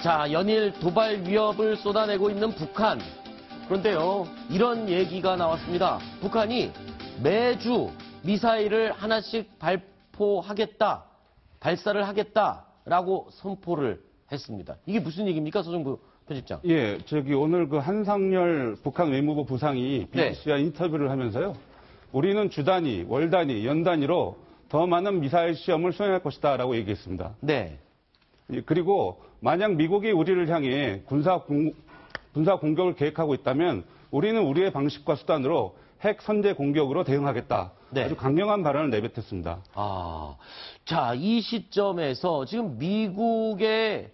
자, 연일 도발 위협을 쏟아내고 있는 북한. 그런데요, 이런 얘기가 나왔습니다. 북한이 매주 미사일을 하나씩 발사를 하겠다라고 선포를 했습니다. 이게 무슨 얘기입니까, 서정부 편집장? 예, 오늘 그 한상열 북한 외무부 부상이 BBC와 인터뷰를 하면서요. 우리는 주 단위, 월 단위, 연 단위로 더 많은 미사일 시험을 수행할 것이다라고 얘기했습니다. 네. 그리고 만약 미국이 우리를 향해 군사 공격을 계획하고 있다면 우리는 우리의 방식과 수단으로 핵 선제 공격으로 대응하겠다. 네. 아주 강경한 발언을 내뱉었습니다. 자, 이 시점에서 지금 미국의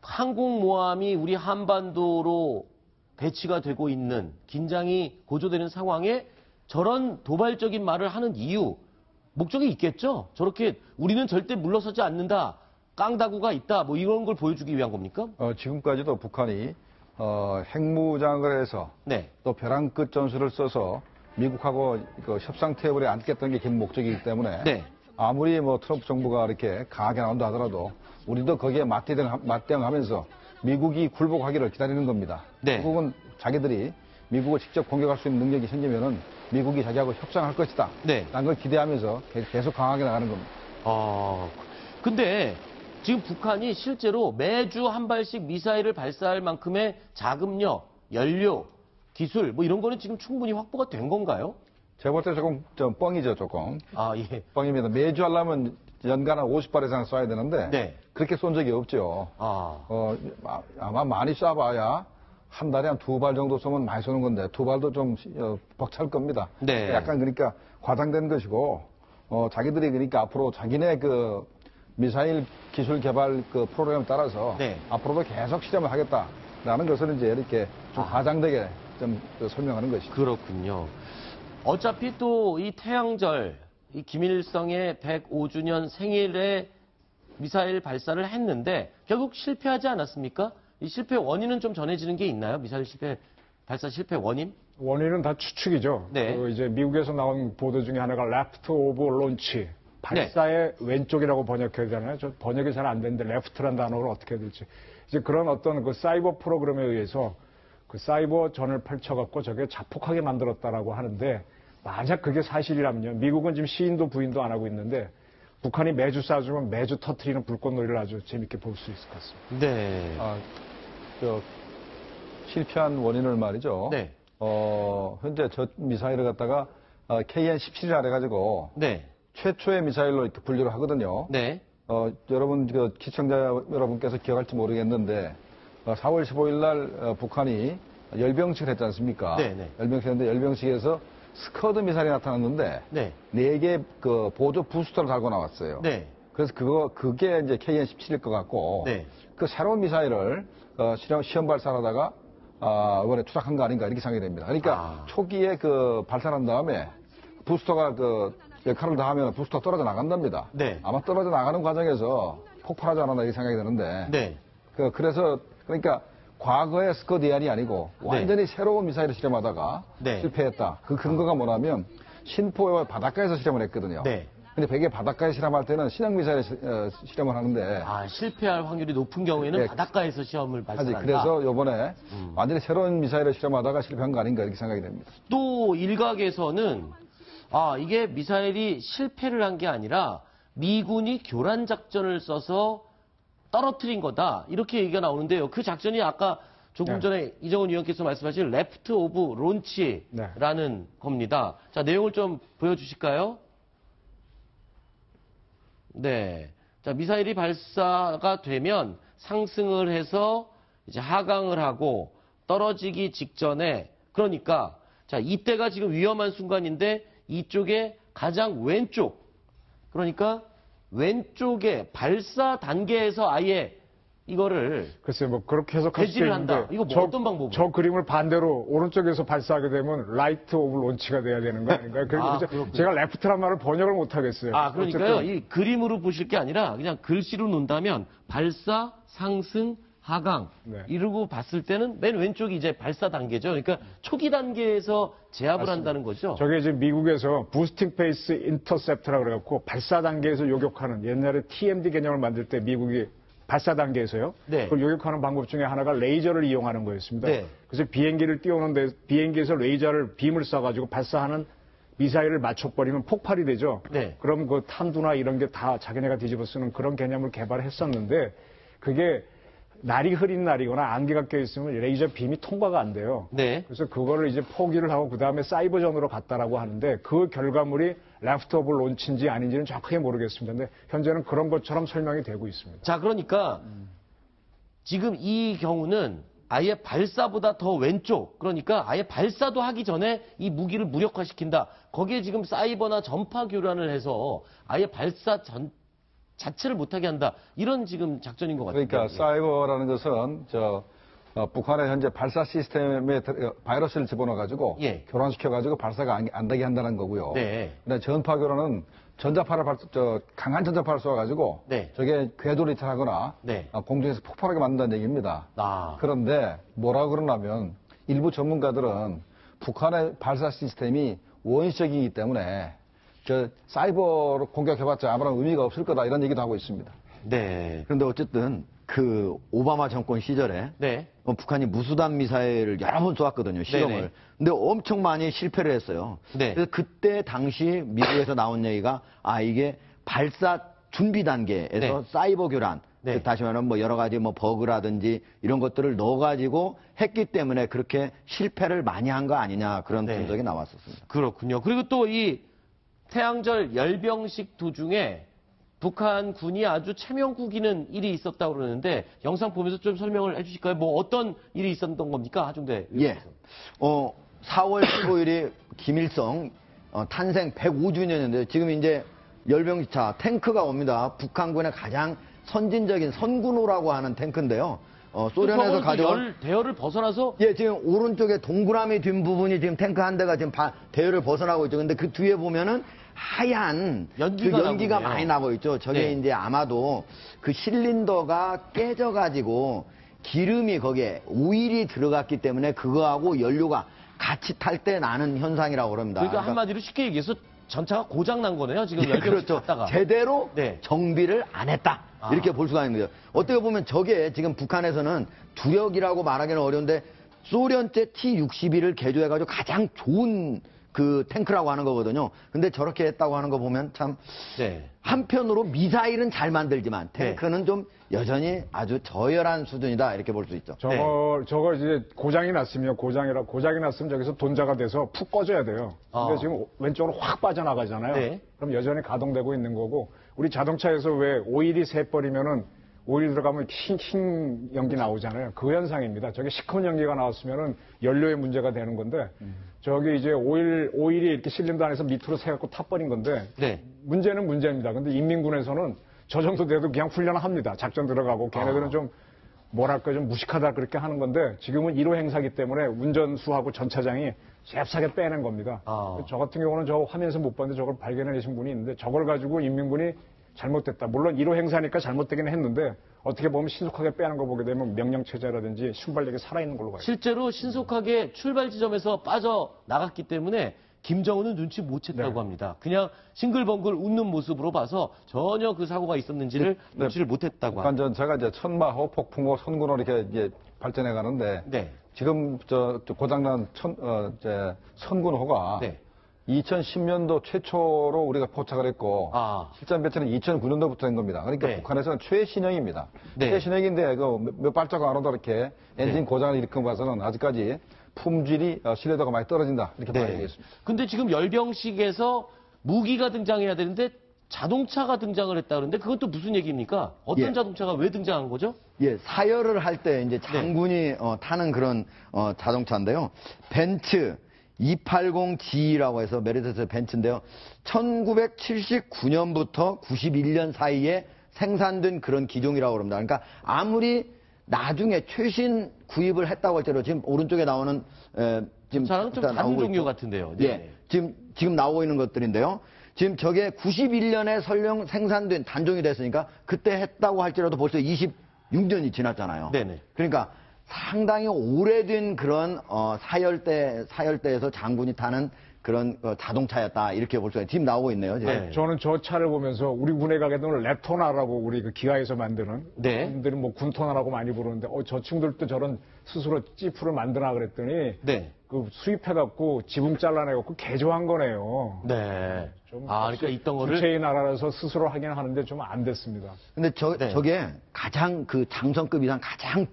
항공모함이 우리 한반도로 배치가 되고 있는 긴장이 고조되는 상황에 저런 도발적인 말을 하는 이유, 목적이 있겠죠? 저렇게 우리는 절대 물러서지 않는다, 깡다구가 있다, 뭐 이런 걸 보여주기 위한 겁니까? 지금까지도 북한이 핵무장을 해서 네. 또 벼랑 끝 전술을 써서 미국하고 그 협상 테이블에 앉겠다는 게 기본 목적이기 때문에 네. 아무리 뭐 트럼프 정부가 이렇게 강하게 나온다 하더라도 우리도 거기에 맞대응하면서 미국이 굴복하기를 기다리는 겁니다. 네. 미국은 자기들이 미국을 직접 공격할 수 있는 능력이 생기면은 미국이 자기하고 협상할 것이다. 네. 라는 걸 기대하면서 계속 강하게 나가는 겁니다. 근데 지금 북한이 실제로 매주 한 발씩 미사일을 발사할 만큼의 자금력, 연료, 기술 뭐 이런 거는 지금 충분히 확보가 된 건가요? 제가 볼 때 조금 좀 뻥이죠, 조금. 예. 뻥입니다. 매주 하려면 연간 한 50발 이상 쏴야 되는데 네. 그렇게 쏜 적이 없죠. 아마 많이 쏴봐야 한 달에 한 2발 정도 쏘면 많이 쏘는 건데 2발도 좀 벅찰 겁니다. 네. 약간 그러니까 과장된 것이고 자기들이 그러니까 앞으로 자기네 그 미사일 기술 개발 그 프로그램에 따라서 네. 앞으로도 계속 실험을 하겠다라는 것을 이제 이렇게 좀 과장되게 좀 설명하는 것이죠. 그렇군요. 어차피 또 이 태양절, 이 김일성의 105주년 생일에 미사일 발사를 했는데 결국 실패하지 않았습니까? 이 실패 원인은 좀 전해지는 게 있나요? 미사일 발사 실패 원인? 원인은 다 추측이죠. 네. 이제 미국에서 나온 보도 중에 하나가 left of launch, 발사의 왼쪽이라고 번역해야 되나요? 저 번역이 잘 안 되는데 left라는 단어를 어떻게 해야 될지. 이제 그런 어떤 그 사이버 프로그램에 의해서 그 사이버 전을 펼쳐갖고 저게 자폭하게 만들었다라고 하는데 만약 그게 사실이라면요. 미국은 지금 시인도 부인도 안 하고 있는데 북한이 매주 쏴주면 매주 터트리는 불꽃놀이를 아주 재밌게 볼 수 있을 것 같습니다. 네. 실패한 원인을 말이죠. 네. 현재 저 미사일을 갖다가 KN-17이라 해가지고 네. 최초의 미사일로 이렇게 분류를 하거든요. 네. 여러분 그 시청자 여러분께서 기억할지 모르겠는데 4월 15일 날 북한이 열병식을 했지 않습니까? 네, 네. 열병식 했는데 열병식에서 스커드 미사일이 나타났는데 네. 4개 그 보조 부스터를 달고 나왔어요. 네. 그래서 그게 이제 KN-17일 것 같고 네. 그 새로운 미사일을 시험 발사하다가 이번에 투닥한 거 아닌가 이렇게 생각이 됩니다. 그러니까 초기에 그 발사한 다음에 부스터가 그 역할을 다하면 부스터가 떨어져 나간답니다. 네. 아마 떨어져 나가는 과정에서 폭발하지 않았나 이렇게 생각이 드는데 네. 그래서 그러니까 과거의 스커디안이 아니고 완전히 새로운 미사일을 실험하다가 네. 실패했다. 그 근거가 뭐냐면 신포의 바닷가에서 실험을 했거든요. 네. 근데 베개 바닷가에 실험할 때는 신형 미사일 실험을 하는데 실패할 확률이 높은 경우에는 네. 바닷가에서 시험을 발사한다. 그래서 이번에 완전히 새로운 미사일을 실험하다가 실패한 거 아닌가 이렇게 생각이 됩니다. 또 일각에서는 이게 미사일이 실패를 한 게 아니라 미군이 교란 작전을 써서 떨어뜨린 거다. 이렇게 얘기가 나오는데요. 그 작전이 아까 조금 전에 이정훈 위원께서 말씀하신 레프트 오브 론치라는 겁니다. 자, 내용을 좀 보여주실까요? 네. 자, 미사일이 발사가 되면 상승을 해서 이제 하강을 하고 떨어지기 직전에 그러니까 자, 이때가 지금 위험한 순간인데 이쪽에 가장 왼쪽 그러니까 왼쪽에 발사 단계에서 아예 이거를 글쎄요, 뭐 그렇게 해석할 수 배지를 있는데 한다. 이거 뭐 어떤 방법으로? 저 그림을 반대로 오른쪽에서 발사하게 되면 라이트 오브 론치가 돼야 되는 거 아닌가요? 그래서 제가 레프트란 말을 번역을 못 하겠어요. 그러니까요. 어쨌든. 이 그림으로 보실 게 아니라 그냥 글씨로 놓는다면 발사, 상승, 하강 이러고 봤을 때는 맨 왼쪽이 이제 발사 단계죠. 그러니까 초기 단계에서 제압을 한다는 거죠. 저게 이제 미국에서 부스팅 페이스 인터셉트라고 그래갖고 발사 단계에서 요격하는 옛날에 TMD 개념을 만들 때 미국이 발사 단계에서요. 네. 그걸 요격하는 방법 중에 하나가 레이저를 이용하는 거였습니다. 네. 그래서 비행기를 띄우는데 비행기에서 레이저를 빔을 쏴가지고 발사하는 미사일을 맞춰버리면 폭발이 되죠. 네. 그럼 그 탄두나 이런 게 다 자기네가 뒤집어 쓰는 그런 개념을 개발했었는데 그게 날이 흐린 날이거나 안개가 껴있으면 레이저 빔이 통과가 안 돼요. 네. 그래서 그거를 이제 포기를 하고 그다음에 사이버전으로 갔다라고 하는데 그 결과물이 레프트 오브 론치인지 아닌지는 정확하게 모르겠습니다. 근데 현재는 그런 것처럼 설명이 되고 있습니다. 자, 그러니까 지금 이 경우는 아예 발사보다 더 왼쪽, 그러니까 아예 발사도 하기 전에 이 무기를 무력화시킨다. 거기에 지금 사이버나 전파 교란을 해서 아예 발사 자체를 못하게 한다. 이런 지금 작전인 것 같아요. 그러니까 사이버라는 것은 북한의 현재 발사 시스템에 바이러스를 집어넣어가지고 예. 교란시켜가지고 발사가 안 되게 한다는 거고요. 네. 근데 전파 교란은 강한 전자파를 쏘아가지고 네. 저게 궤도를 이탈하거나 네. 공중에서 폭발하게 만든다는 얘기입니다. 아. 그런데 뭐라 그러냐면 일부 전문가들은 북한의 발사 시스템이 원시적이기 때문에 사이버로 공격해봤자 아무런 의미가 없을 거다 이런 얘기도 하고 있습니다. 네. 그런데 어쨌든 그 오바마 정권 시절에 네. 북한이 무수단 미사일을 여러 번 쏘았거든요, 실험을. 네네. 근데 엄청 많이 실패를 했어요. 네. 그래서 그때 당시 미국에서 나온 얘기가 이게 발사 준비 단계에서 네. 사이버 교란, 네. 다시 말하면 뭐 여러 가지 뭐 버그라든지 이런 것들을 넣어가지고 했기 때문에 그렇게 실패를 많이 한 거 아니냐 그런 네. 분석이 나왔었습니다. 그렇군요. 그리고 또 이 태양절 열병식 도중에 북한 군이 아주 체면구기는 일이 있었다고 그러는데 영상 보면서 좀 설명을 해주실까요? 뭐 어떤 일이 있었던 겁니까? 하중대. 예. 4월 15일이 김일성 탄생 105주년인데 지금 이제 열병기차 탱크가 옵니다. 북한군의 가장 선진적인 선군호라고 하는 탱크인데요. 소련에서 가져온 대열을 벗어나서 예, 지금 오른쪽에 동그라미 뒷 부분이 지금 탱크 한 대가 지금 대열을 벗어나고 있죠. 근데 그 뒤에 보면은 하얀 연기가 나고 많이 나고 있죠. 저게 네. 이제 아마도 그 실린더가 깨져가지고 기름이 거기에 오일이 들어갔기 때문에 그거하고 연료가 같이 탈 때 나는 현상이라고 그럽니다. 그러니까 한마디로 쉽게 얘기해서 전차가 고장 난 거네요. 지금 열병식 그렇죠. 갔다가. 제대로 네. 정비를 안 했다. 이렇게 볼 수가 있는 거죠. 어떻게 보면 저게 지금 북한에서는 두력이라고 말하기는 어려운데 소련제 T-62를 개조해가지고 가장 좋은 그 탱크라고 하는 거거든요. 근데 저렇게 했다고 하는 거 보면 참 네. 한편으로 미사일은 잘 만들지만 탱크는 좀 여전히 아주 저열한 수준이다 이렇게 볼 수 있죠. 저거 이제 고장이 났으면 저기서 돈자가 돼서 푹 꺼져야 돼요. 근데 지금 왼쪽으로 확 빠져나가잖아요. 네. 그럼 여전히 가동되고 있는 거고 우리 자동차에서 왜 오일이 새버리면은 오일 들어가면 흰 연기 나오잖아요. 그 현상입니다. 저게 시커먼 연기가 나왔으면은 연료의 문제가 되는 건데 저기 이제 오일이 이렇게 실린더 안에서 밑으로 새갖고 타버린 건데 네. 문제는 문제입니다. 근데 인민군에서는 저 정도 돼도 그냥 훈련을 합니다. 작전 들어가고 걔네들은 좀 뭐랄까 좀 무식하다 그렇게 하는 건데 지금은 1호 행사기 때문에 운전수하고 전차장이 잽싸게 빼낸 겁니다. 저 같은 경우는 저 화면에서 못 봤는데 저걸 발견해내신 분이 있는데 저걸 가지고 인민군이 잘못됐다. 물론 1호 행사니까 잘못되긴 했는데 어떻게 보면 신속하게 빼는 거 보게 되면 명령체제라든지 순발력이 살아있는 걸로 봐요. 실제로 신속하게 출발 지점에서 빠져나갔기 때문에 김정은은 눈치 못 챘다고 합니다. 그냥 싱글벙글 웃는 모습으로 봐서 전혀 그 사고가 있었는지를 눈치를 못 했다고 북한 합니다. 전차가 이제 천마호, 폭풍호, 선군호 이렇게 이제 발전해 가는데 네. 지금 저 고장난 선군호가 네. 2010년도 최초로 우리가 포착을 했고 실전 배치는 2009년도부터 한 겁니다. 그러니까 네. 북한에서는 최신형입니다. 네. 최신형인데 몇 발자국 안 오다 이렇게 엔진 고장을 일으킨 봐서는 아직까지 품질이 신뢰도가 많이 떨어진다 이렇게 봐야겠습니다. 근데 지금 열병식에서 무기가 등장해야 되는데 자동차가 등장을 했다 그러는데 그건 또 무슨 얘기입니까? 어떤 자동차가 왜 등장한 거죠? 예, 사열을 할 때 이제 장군이 타는 그런 자동차인데요. 벤츠 280G라고 해서 메르세스 벤츠인데요. 1979년부터 91년 사이에 생산된 그런 기종이라고 그럽니다. 그러니까 아무리 나중에 최신 구입을 했다고 할지라도 지금 오른쪽에 나오는 지금 차량은 좀 다른 종류 같은데요. 네. 예, 지금 나오고 있는 것들인데요. 지금 저게 91년에 설령 생산된 단종이 됐으니까 그때 했다고 할지라도 벌써 26년이 지났잖아요. 네네. 그러니까 상당히 오래된 그런 사열대에서 장군이 타는 그런 자동차였다 이렇게 볼 수가 있어요. 지금 나오고 있네요. 지금. 네. 저는 저 차를 보면서 우리 군에 가게 되면 랩토나라고 우리 그 기아에서 만드는 네. 분들이 뭐 군토나라고 많이 부르는데 저 친구들도 저런 스스로 지프를 만드나 그랬더니 네. 그 수입해갖고 지붕 잘라내갖고 개조한 거네요. 네. 그러니까 있던 거를. 주체의 나라라서 스스로 하긴 하는데 좀 안 됐습니다. 근데 네. 저게 가장 그 장성급 이상 가장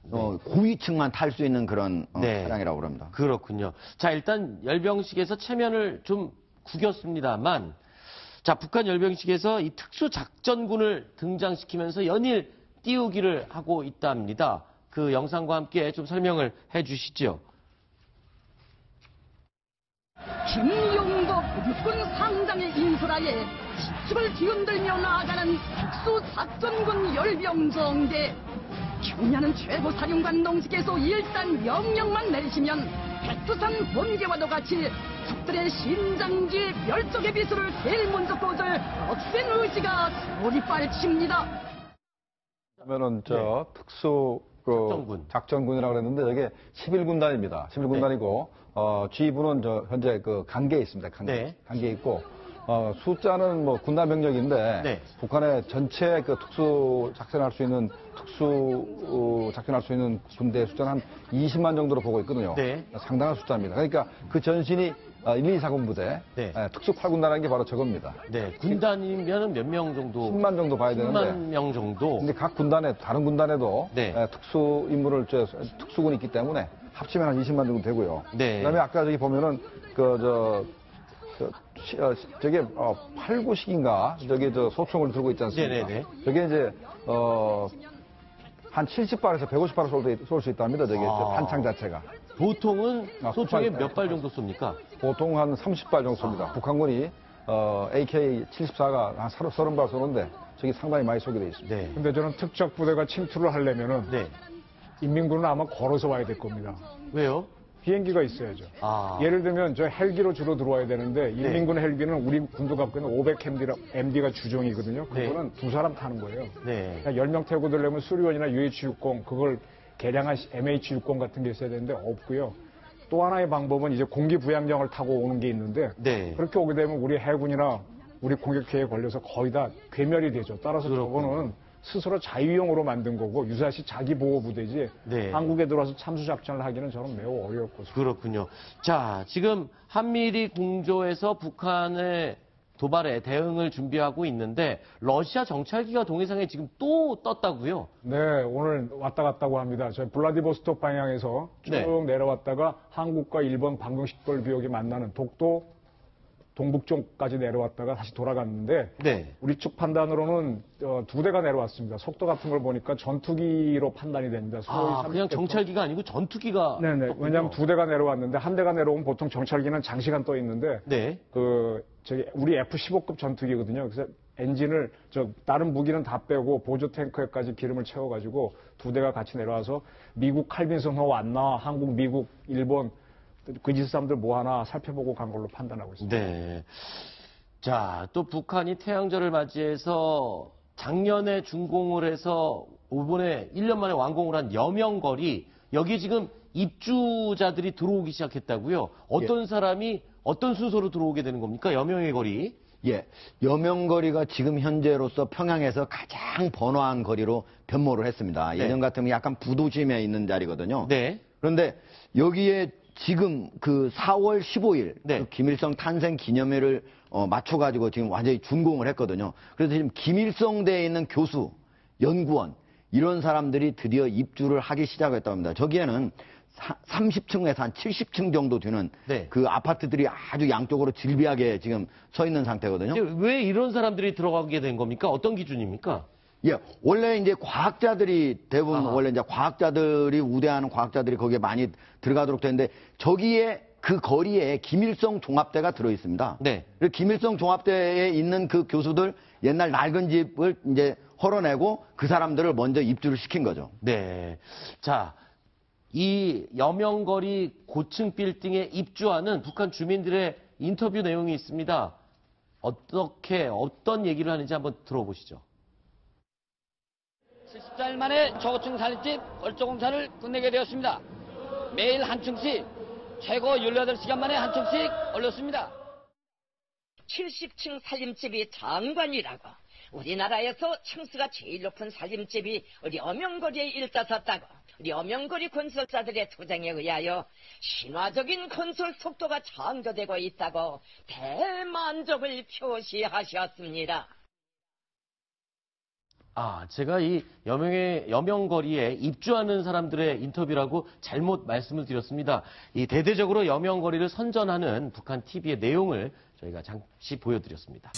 고위층만 탈 수 있는 그런 네. 차량이라고 그럽니다. 그렇군요. 자, 일단 열병식에서 체면을 좀 구겼습니다만, 자, 북한 열병식에서 이 특수작전군을 등장시키면서 연일 띄우기를 하고 있답니다. 그 영상과 함께 좀 설명을 해 주시죠. 김용덕 육군 상장의 인프라에 시축을 뒤흔들며 나아가는 특수작전군 열병정대. 경냐는 최고사령관 동지께서 일단 명령만 내리시면 백두산 번개와도 같이 적들의 심장지 멸종의 비수를 제일 먼저 꽂을 억센 의지가 소리빨칩니다. 그러면은 네. 특수 작전군이라고 그랬는데 저게 11군단입니다. 11군단이고 G부는 현재 그 강계에 있습니다. 강계에 있고 숫자는 뭐 군단 병력인데 네. 북한의 전체 그 작전할 수 있는 군대 숫자는 한 20만 정도로 보고 있거든요. 네. 상당한 숫자입니다. 그러니까 그 전신이 1249 부대, 네. 특수 8군단이라는 게 바로 저겁니다. 네. 군단이면 몇 명 정도? 10만 정도 봐야 되는데. 10만 명 정도. 근데 각 다른 군단에도 네. 특수 인물을 특수군이 있기 때문에 합치면 한 20만 정도 되고요. 네. 그다음에 아까 저기 보면은 저게 8, 9식인가 저기 소총을 들고 있지 않습니까? 네네네. 저게 이제 한 70발에서 150발을 쏠 수 있답니다. 저게 탄창 자체가. 보통은 소총에 폭발, 몇 발 정도 쏩니까? 보통 한 30발 정도 쏩니다. 북한군이 AK-74가 한 30발 쏘는데 저기 상당히 많이 쏘게 돼 있습니다. 네. 근데 저는 특적 부대가 침투를 하려면은 네. 인민군은 아마 걸어서 와야 될 겁니다. 왜요? 비행기가 있어야죠. 아. 예를 들면 저 헬기로 주로 들어와야 되는데 인민군 헬기는 우리 군도 갖고 있는 500MD가 주종이거든요. 그거는 두 사람 타는 거예요. 네. 그러니까 10명 태우고 들려면 수리원이나 UH-60 그걸 개량한 MH-60 같은 게 있어야 되는데 없고요. 또 하나의 방법은 이제 공기 부양정을 타고 오는 게 있는데 네. 그렇게 오게 되면 우리 해군이나 우리 공격 피해에 걸려서 거의 다 괴멸이 되죠. 따라서 저거는 스스로 자유용으로 만든 거고 유사시 자기 보호 부대지 네. 한국에 들어와서 참수 작전을 하기는 저는 매우 어렵고 그렇군요. 자, 지금 한미리 공조에서 북한의 도발에 대응을 준비하고 있는데 러시아 정찰기가 동해상에 지금 또 떴다고요? 네, 오늘 왔다 갔다고 합니다. 저희 블라디보스톡 방향에서 쭉 네. 내려왔다가 한국과 일본 방공식별 비역이 만나는 독도 동북쪽까지 내려왔다가 다시 돌아갔는데 네. 우리 측 판단으로는 두 대가 내려왔습니다. 속도 같은 걸 보니까 전투기로 판단이 됩니다. 그냥 정찰기가 아니고 전투기가. 네네. 떴군요. 왜냐하면 두 대가 내려왔는데 한 대가 내려오면 보통 정찰기는 장시간 떠 있는데 네. 우리 F-15급 전투기거든요. 그래서 엔진을 다른 무기는 다 빼고 보조 탱크에까지 기름을 채워가지고 두 대가 같이 내려와서 미국 칼빈슨호 왔나, 한국, 미국, 일본 그 사람들 뭐 하나 살펴보고 간 걸로 판단하고 있습니다. 네. 자, 또 북한이 태양절을 맞이해서 작년에 준공을 해서 이번에 1년 만에 완공을 한 여명거리, 여기 지금 입주자들이 들어오기 시작했다고요? 어떤 사람이 어떤 순서로 들어오게 되는 겁니까? 여명의 거리. 예, 여명거리가 지금 현재로서 평양에서 가장 번화한 거리로 변모를 했습니다. 네. 예전 같으면 약간 부도심에 있는 자리거든요. 네. 그런데 여기에 지금 그 4월 15일 네. 그 김일성 탄생 기념일을 맞춰가지고 지금 완전히 준공을 했거든요. 그래서 지금 김일성대에 있는 교수, 연구원 이런 사람들이 드디어 입주를 하기 시작했다고 합니다. 저기에는 30층에서 한 70층 정도 되는 네. 그 아파트들이 아주 양쪽으로 질비하게 지금 서 있는 상태거든요. 왜 이런 사람들이 들어가게 된 겁니까? 어떤 기준입니까? 예, 원래 이제 과학자들이 대부분 원래 이제 과학자들이 우대하는 과학자들이 거기에 많이 들어가도록 되는데 저기에 그 거리에 김일성 종합대가 들어 있습니다. 네. 그리고 김일성 종합대에 있는 그 교수들 옛날 낡은 집을 이제 헐어내고 그 사람들을 먼저 입주를 시킨 거죠. 네. 자, 이 여명거리 고층 빌딩에 입주하는 북한 주민들의 인터뷰 내용이 있습니다. 어떤 얘기를 하는지 한번 들어보시죠. 10달 만에 저고층 살림집 월조공사를 끝내게 되었습니다. 매일 한 층씩 최고 18시간 만에 한 층씩 올렸습니다. 70층 살림집이 장관이라고. 우리나라에서 층수가 제일 높은 살림집이 우리 엄영거리에 일떠섰다고. 우리 엄영거리 건설사들의 투쟁에 의하여 신화적인 건설 속도가 장려되고 있다고 대만족을 표시하셨습니다. 제가 이 여명거리에 입주하는 사람들의 인터뷰라고 잘못 말씀을 드렸습니다. 이 대대적으로 여명거리를 선전하는 북한 TV의 내용을 저희가 잠시 보여드렸습니다.